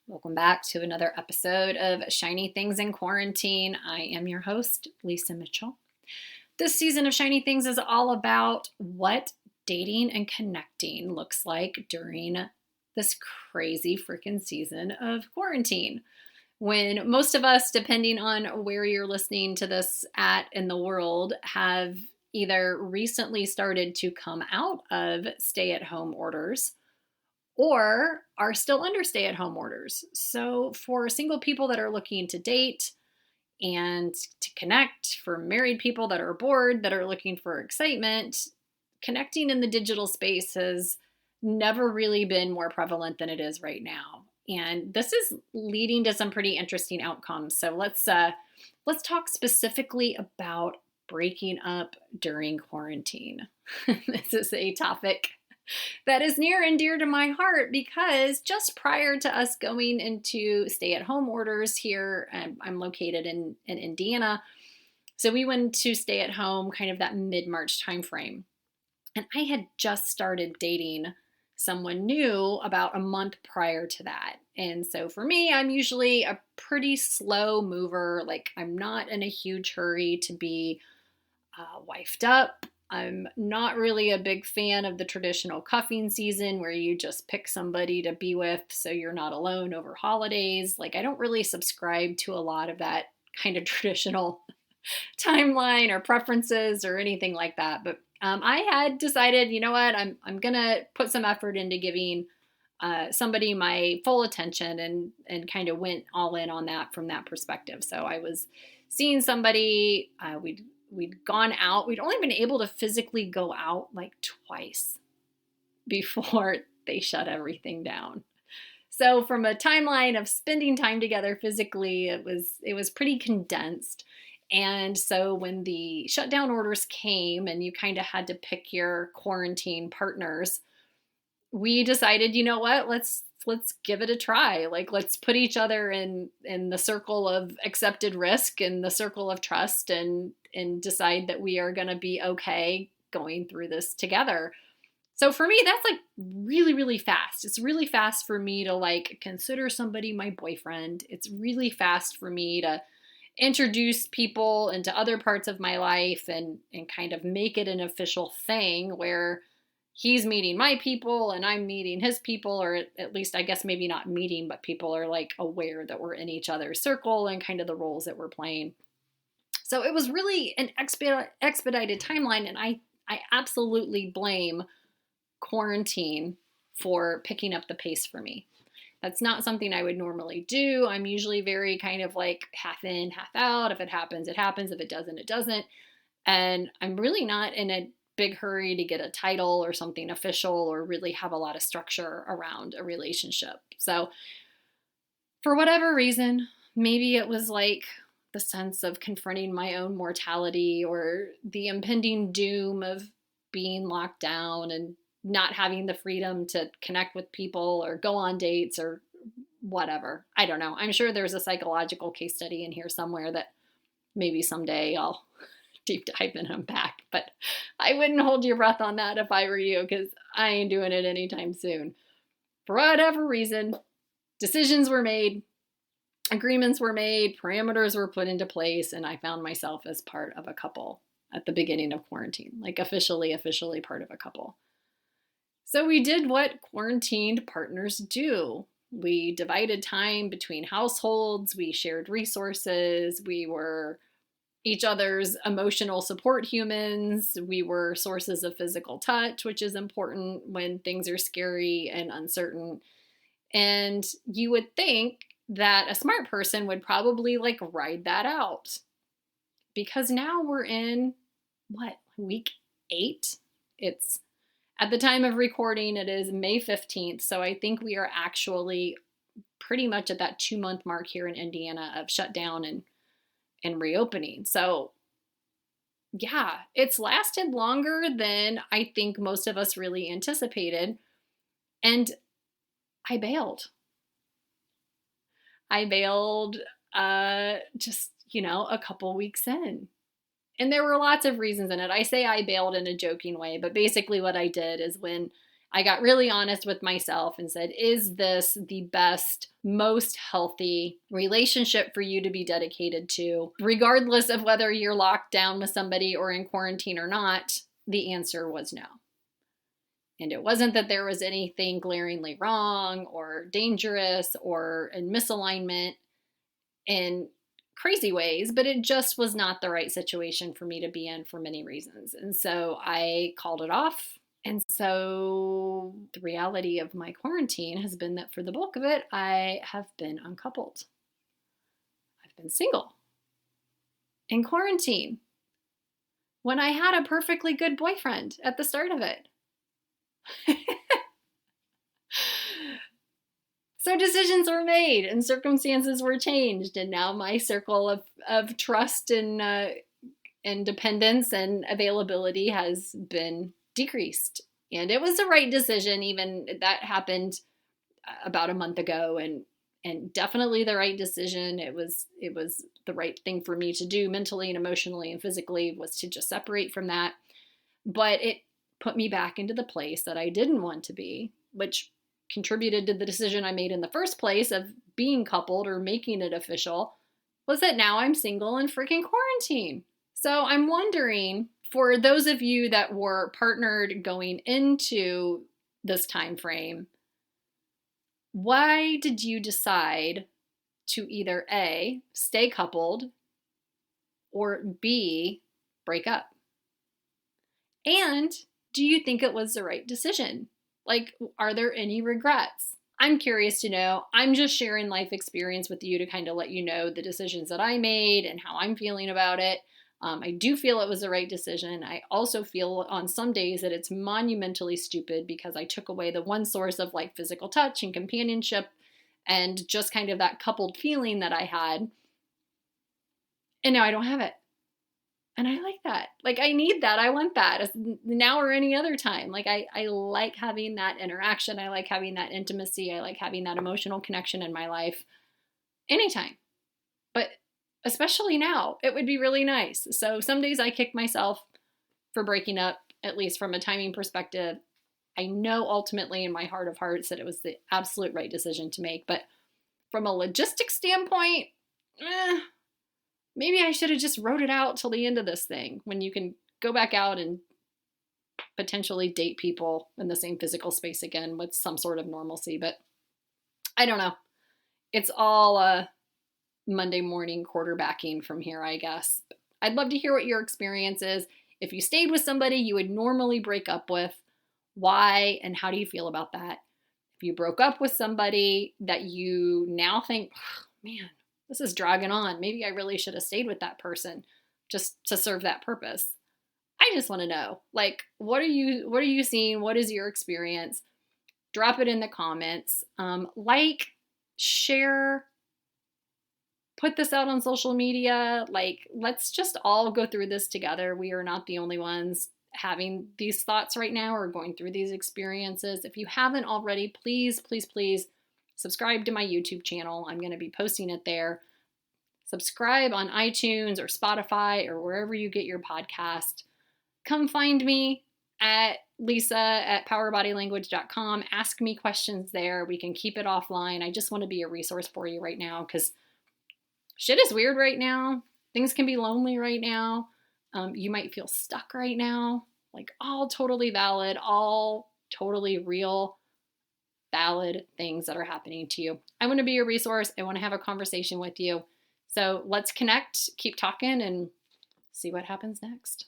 Welcome back to another episode of Shiny Things in Quarantine. I am your host, Lisa Mitchell. This season of Shiny Things is all about what dating and connecting looks like during this crazy freaking season of quarantine. When most of us, depending on where you're listening to this at in the world, have either recently started to come out of stay-at-home orders or are still under stay-at-home orders. So for single people that are looking to date and to connect, for married people that are bored, that are looking for excitement, connecting in the digital space has never really been more prevalent than it is right now. And this is leading to some pretty interesting outcomes. So let's talk specifically about breaking up during quarantine. This is a topic that is near and dear to my heart because just prior to us going into stay-at-home orders here, I'm located in Indiana, so we went to stay at home kind of that mid-March timeframe. And I had just started dating someone new about a month prior to that. And so for me, I'm usually a pretty slow mover. Like, I'm not in a huge hurry to be wifed up. I'm not really a big fan of the traditional cuffing season where you just pick somebody to be with so you're not alone over holidays. Like, I don't really subscribe to a lot of that kind of traditional timeline or preferences or anything like that. But I had decided, you know what, I'm gonna put some effort into giving somebody my full attention and kind of went all in on that from that perspective. So I was seeing somebody, we'd gone out. We'd only been able to physically go out like twice before they shut everything down. So from a timeline of spending time together physically, it was pretty condensed. And so when the shutdown orders came and you kind of had to pick your quarantine partners, we decided, you know what, let's give it a try. Like, let's put each other in the circle of accepted risk and the circle of trust and decide that we are going to be okay going through this together. So for me, that's like really, really fast. It's really fast for me to like consider somebody my boyfriend. It's really fast for me to introduce people into other parts of my life and kind of make it an official thing where he's meeting my people and I'm meeting his people, or at least I guess maybe not meeting, but people are like aware that we're in each other's circle and kind of the roles that we're playing. So it was really an expedited timeline, and I absolutely blame quarantine for picking up the pace for me. That's not something I would normally do. I'm usually very kind of like half in, half out. If it happens, it happens. If it doesn't, it doesn't. And I'm really not in a big hurry to get a title or something official or really have a lot of structure around a relationship. So for whatever reason, maybe it was like the sense of confronting my own mortality or the impending doom of being locked down and not having the freedom to connect with people or go on dates or whatever. I don't know. I'm sure there's a psychological case study in here somewhere that maybe someday I'll deep dive and unpack, but I wouldn't hold your breath on that if I were you, because I ain't doing it anytime soon. For whatever reason, decisions were made, agreements were made, parameters were put into place, and I found myself as part of a couple at the beginning of quarantine, like officially part of a couple. So we did what quarantined partners do. We divided time between households, we shared resources, we were each other's emotional support humans. We were sources of physical touch, which is important when things are scary and uncertain. And you would think that a smart person would probably like ride that out. Because now we're in, week 8? It's, at the time of recording, it is May 15th. So I think we are actually pretty much at that 2-month mark here in Indiana of shutdown and reopening. So yeah, it's lasted longer than I think most of us really anticipated. And I bailed. Just, a couple weeks in. And there were lots of reasons in it. I say I bailed in a joking way, but basically what I did is when I got really honest with myself and said, is this the best, most healthy relationship for you to be dedicated to? Regardless of whether you're locked down with somebody or in quarantine or not, the answer was no. And it wasn't that there was anything glaringly wrong or dangerous or in misalignment in crazy ways, but it just was not the right situation for me to be in for many reasons. And so I called it off. And so the reality of my quarantine has been that for the bulk of it, I have been uncoupled. I've been single in quarantine when I had a perfectly good boyfriend at the start of it. So decisions were made and circumstances were changed. And now my circle of trust and dependence and availability has been decreased. And it was the right decision. Even that happened about a month ago, and definitely the right decision. It was the right thing for me to do mentally and emotionally and physically, was to just separate from that. But it put me back into the place that I didn't want to be, which contributed to the decision I made in the first place of being coupled or making it official, was that now I'm single in freaking quarantine. So I'm wondering, for those of you that were partnered going into this time frame, why did you decide to either A, stay coupled, or B, break up? And do you think it was the right decision? Like, are there any regrets? I'm curious to know. I'm just sharing life experience with you to kind of let you know the decisions that I made and how I'm feeling about it. I do feel it was the right decision. I also feel on some days that it's monumentally stupid because I took away the one source of like physical touch and companionship and just kind of that coupled feeling that I had. And now I don't have it. And I like that. Like, I need that. I want that now or any other time. Like, I like having that interaction. I like having that intimacy. I like having that emotional connection in my life anytime. But especially now, it would be really nice. So some days I kick myself for breaking up, at least from a timing perspective. I know ultimately in my heart of hearts that it was the absolute right decision to make. But from a logistics standpoint, maybe I should have just wrote it out till the end of this thing, when you can go back out and potentially date people in the same physical space again with some sort of normalcy. But I don't know. It's all Monday morning quarterbacking from here, I guess. I'd love to hear what your experience is. If you stayed with somebody you would normally break up with, why and how do you feel about that? If you broke up with somebody that you now think, oh, man, this is dragging on. Maybe I really should have stayed with that person just to serve that purpose. I just want to know, like, what are you seeing? What is your experience? Drop it in the comments. Like, share, put this out on social media. Like, let's just all go through this together. We are not the only ones having these thoughts right now or going through these experiences. If you haven't already, please, please, please subscribe to my YouTube channel. I'm going to be posting it there. Subscribe on iTunes or Spotify or wherever you get your podcast. Come find me at lisa@powerbodylanguage.com. Ask me questions there. We can keep it offline. I just want to be a resource for you right now because shit is weird right now. Things can be lonely right now. You might feel stuck right now. Like, all totally valid, all totally real, valid things that are happening to you. I want to be a resource. I want to have a conversation with you. So let's connect, keep talking, and see what happens next.